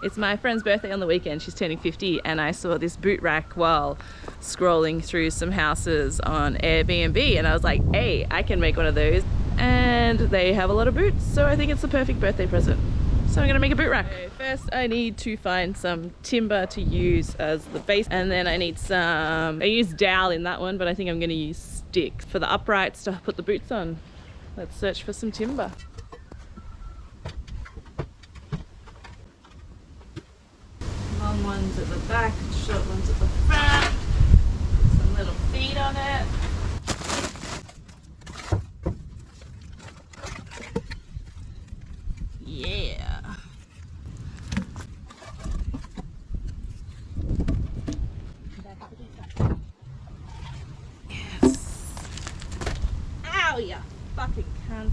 It's my friend's birthday on the weekend. She's turning 50, and I saw this boot rack while scrolling through some houses on Airbnb, and I was like, hey, I can make one of those. And they have a lot of boots, so I think it's the perfect birthday present. So I'm gonna make a boot rack. Okay, first I need to find some timber to use as the base, and then I need some, I used dowel in that one, but I think I'm gonna use stick for the uprights to put the boots on. Let's search for some timber. Long ones at the back, short ones at the front. Put some little feet on it. Yeah. Yes. Ow, you fucking cunt.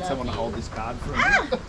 need someone to hold this card for a minute.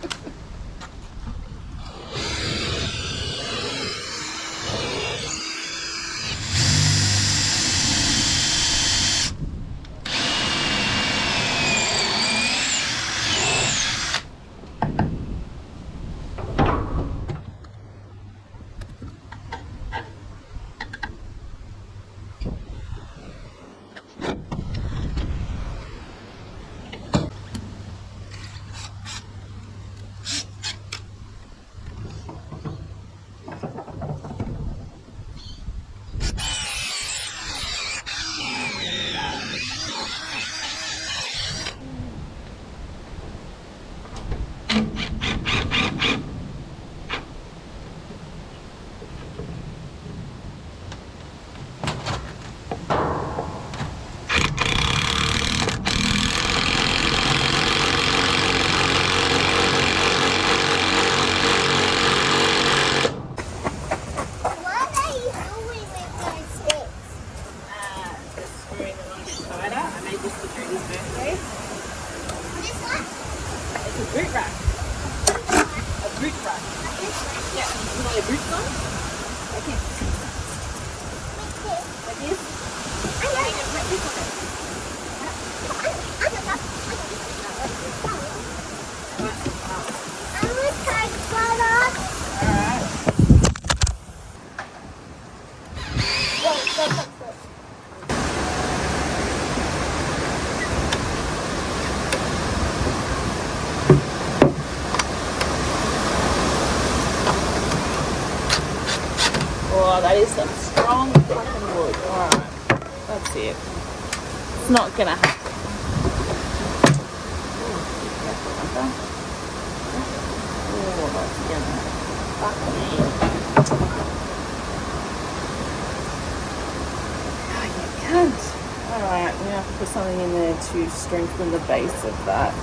Oh, that is some strong fucking wood. Alright, that's it. It's not gonna happen. Oh, that's gonna fuck me. Oh, you can't. Alright, we have to put something in there to strengthen the base of that.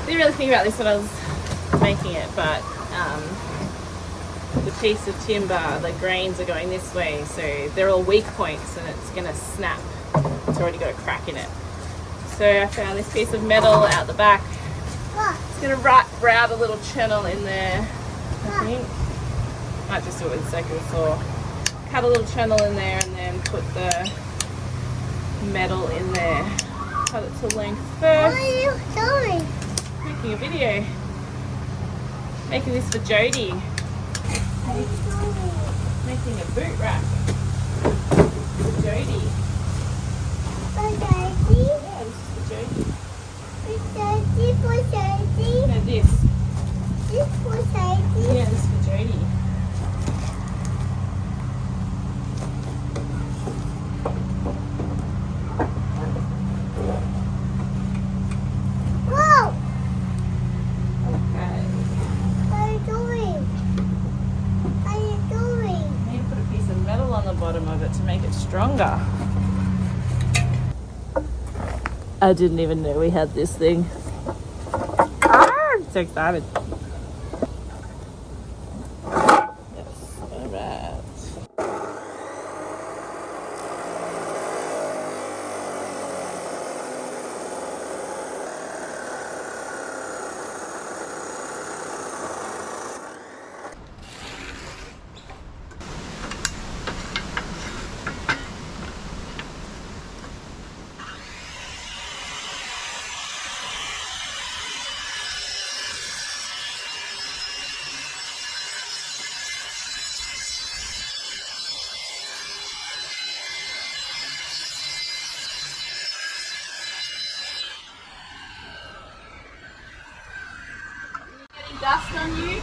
Didn't really think about this when I was making it, but the piece of timber, the grains are going this way, so they're all weak points and it's going to snap. It's already got a crack in it. So I found this piece of metal out the back. It's going to route a little channel in there, I think. Might just do it with a circular saw. Cut a little channel in there and then put the metal in there. Cut it to length first. What are you doing? Making a video. Making this for Jody. What are you doing? Making a boot rack for Jody. For Daddy? Yeah, this is for Jody. For Daddy? For Daddy? No, this. This for Daddy? Yeah, this is for Jody. Whoa! Okay. What are you doing? What are you doing? I need to put a piece of metal on the bottom of it to make it stronger. I didn't even know we had this thing. I'm so excited. Yes, alright. Getting dust on you?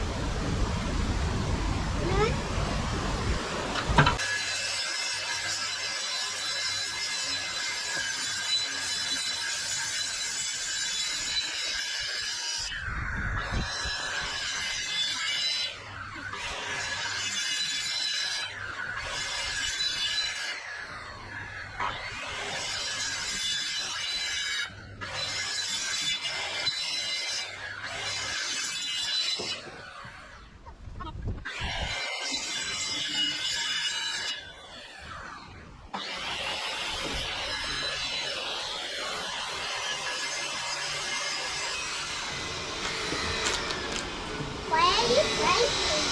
Why are you breaking?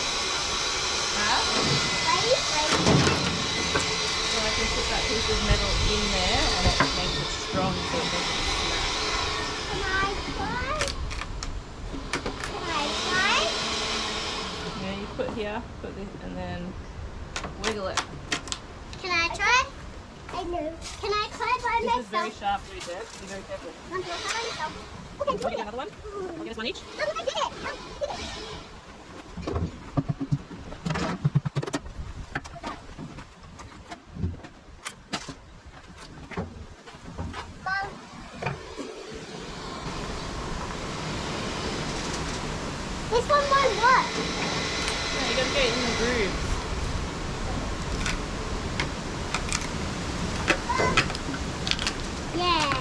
Huh? Why are you breaking? So I can put that piece of metal in there and it makes it strong so it doesn't snap. Can I try? Can I try? Yeah, you put here, put this, and then wiggle it. Can I try? I know. Can I try by This is very myself? sharp, very dead. Be very careful. I'm going to try by myself. Okay, Want do to get it. another one? I'll get us one each. No, I did it. No, I did it. Mom. This one won't work. Yeah, you gotta get it in the grooves. Yeah.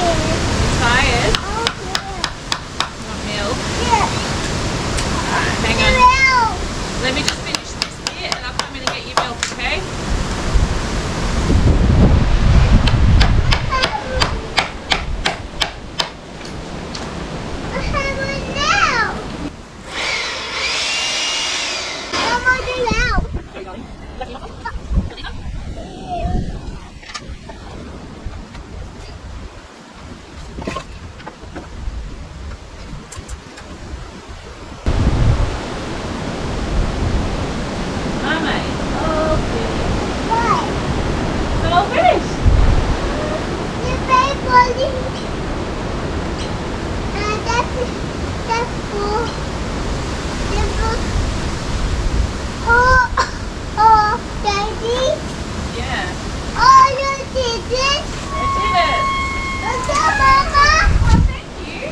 Tired? Oh, Want milk? yeah. Alright, hang on. Milk. Let me just finish this bit and I'll come in and get you milk, okay? I have one now. I want it now. Where are you going? Let me know. Mama, okay. What? It's all finished. The baby. That's for the book. Oh, Daddy. Yeah, Oh, you did it. I did it. Okay, Mama. Oh, thank you.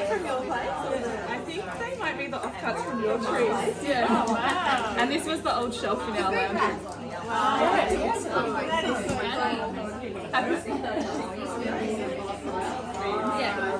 I think they might be the offcuts from your trees. Yeah. Oh, wow. And this was the old shelf in our lounge room. Yeah.